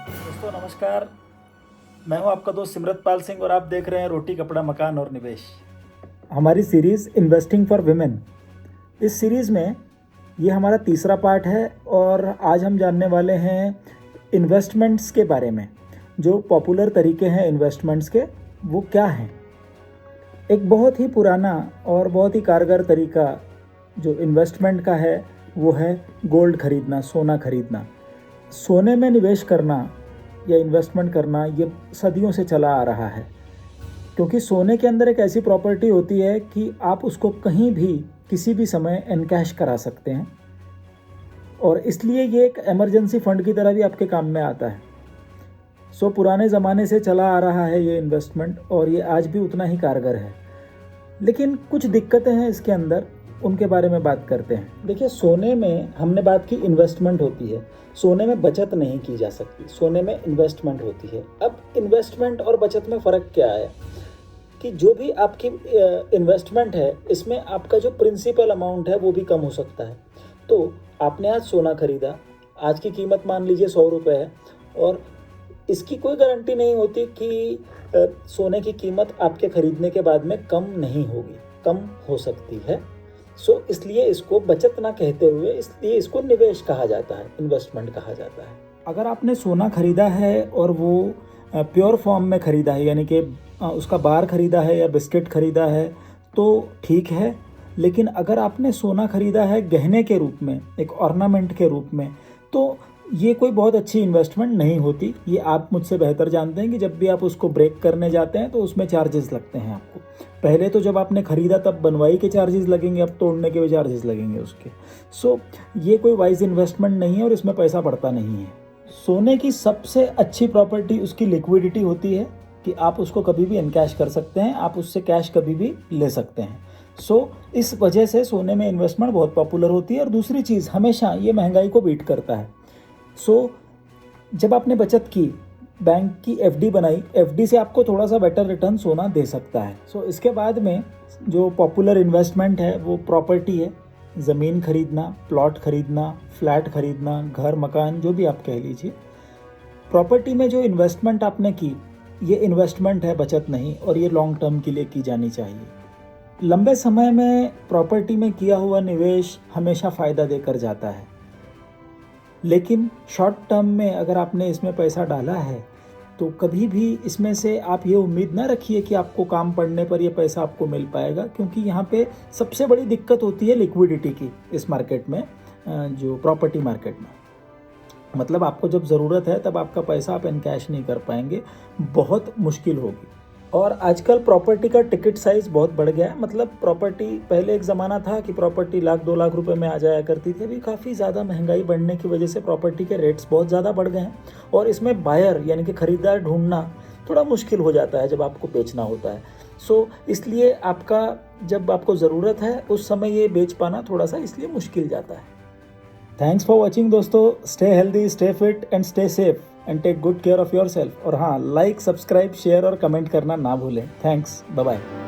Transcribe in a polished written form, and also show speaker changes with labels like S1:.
S1: दोस्तों नमस्कार। मैं हूं आपका दोस्त सिमरतपाल सिंह और आप देख रहे हैं रोटी कपड़ा मकान और निवेश। हमारी सीरीज़ इन्वेस्टिंग फॉर विमेन। इस सीरीज़ में ये हमारा तीसरा पार्ट है और आज हम जानने वाले हैं इन्वेस्टमेंट्स के बारे में। जो पॉपुलर तरीके हैं इन्वेस्टमेंट्स के वो क्या हैं। एक बहुत ही पुराना और बहुत ही कारगर तरीका जो इन्वेस्टमेंट का है वो है गोल्ड खरीदना, सोना खरीदना। सोने में निवेश करना या इन्वेस्टमेंट करना ये सदियों से चला आ रहा है, क्योंकि सोने के अंदर एक ऐसी प्रॉपर्टी होती है कि आप उसको कहीं भी किसी भी समय एनकैश करा सकते हैं और इसलिए ये एक इमरजेंसी फंड की तरह भी आपके काम में आता है। पुराने ज़माने से चला आ रहा है ये इन्वेस्टमेंट और ये आज भी उतना ही कारगर है, लेकिन कुछ दिक्कतें हैं इसके अंदर, उनके बारे में बात करते हैं। देखिए, सोने में हमने बात की इन्वेस्टमेंट होती है, सोने में बचत नहीं की जा सकती, सोने में इन्वेस्टमेंट होती है। अब इन्वेस्टमेंट और बचत में फ़र्क क्या है कि जो भी आपकी इन्वेस्टमेंट है इसमें आपका जो प्रिंसिपल अमाउंट है वो भी कम हो सकता है। तो आपने आज सोना खरीदा, आज की कीमत मान लीजिए 100 रुपये है और इसकी कोई गारंटी नहीं होती कि सोने की कीमत आपके खरीदने के बाद में कम नहीं होगी, कम हो सकती है। इसलिए इसको बचत ना कहते हुए इसलिए इसको निवेश कहा जाता है, इन्वेस्टमेंट कहा जाता है। अगर आपने सोना खरीदा है और वो प्योर फॉर्म में खरीदा है, यानी कि उसका बार खरीदा है या बिस्किट खरीदा है तो ठीक है, लेकिन अगर आपने सोना खरीदा है गहने के रूप में, एक ऑर्नामेंट के रूप में, तो ये कोई बहुत अच्छी इन्वेस्टमेंट नहीं होती। ये आप मुझसे बेहतर जानते हैं कि जब भी आप उसको ब्रेक करने जाते हैं तो उसमें चार्जेस लगते हैं आपको। पहले तो जब आपने ख़रीदा तब बनवाई के चार्जेस लगेंगे, अब तोड़ने के भी चार्जेस लगेंगे उसके। ये कोई वाइज इन्वेस्टमेंट नहीं है और इसमें पैसा बढ़ता नहीं है। सोने की सबसे अच्छी प्रॉपर्टी उसकी लिक्विडिटी होती है कि आप उसको कभी भी इनकैश कर सकते हैं, आप उससे कैश कभी भी ले सकते हैं। इस वजह से सोने में इन्वेस्टमेंट बहुत पॉपुलर होती है। और दूसरी चीज़, हमेशा ये महंगाई को बीट करता है। जब आपने बचत की, बैंक की एफडी बनाई, एफडी से आपको थोड़ा सा बेटर रिटर्न सोना दे सकता है। इसके बाद में जो पॉपुलर इन्वेस्टमेंट है वो प्रॉपर्टी है। ज़मीन खरीदना, प्लॉट खरीदना, फ्लैट खरीदना, घर मकान जो भी आप कह लीजिए। प्रॉपर्टी में जो इन्वेस्टमेंट आपने की ये इन्वेस्टमेंट है, बचत नहीं, और ये लॉन्ग टर्म के लिए की जानी चाहिए। लंबे समय में प्रॉपर्टी में किया हुआ निवेश हमेशा फ़ायदा देकर जाता है, लेकिन शॉर्ट टर्म में अगर आपने इसमें पैसा डाला है तो कभी भी इसमें से आप ये उम्मीद ना रखिए कि आपको काम पड़ने पर ये पैसा आपको मिल पाएगा, क्योंकि यहाँ पे सबसे बड़ी दिक्कत होती है लिक्विडिटी की इस मार्केट में, जो प्रॉपर्टी मार्केट में। मतलब आपको जब ज़रूरत है तब आपका पैसा आप इनकैश नहीं कर पाएंगे, बहुत मुश्किल होगी। और आजकल प्रॉपर्टी का टिकट साइज़ बहुत बढ़ गया है। मतलब प्रॉपर्टी, पहले एक ज़माना था कि प्रॉपर्टी लाख 2 लाख रुपए में आ जाया करती थी। अभी काफ़ी ज़्यादा महंगाई बढ़ने की वजह से प्रॉपर्टी के रेट्स बहुत ज़्यादा बढ़ गए हैं और इसमें बायर यानी कि ख़रीदार ढूंढना थोड़ा मुश्किल हो जाता है जब आपको बेचना होता है। इसलिए आपका जब आपको ज़रूरत है उस समय ये बेच पाना थोड़ा सा इसलिए मुश्किल जाता है। थैंक्स फॉर वॉचिंग दोस्तों। Stay healthy, stay fit and stay safe and take good care of your self. और हाँ, लाइक, सब्सक्राइब, शेयर और कमेंट करना ना भूलें। Thanks, bye bye.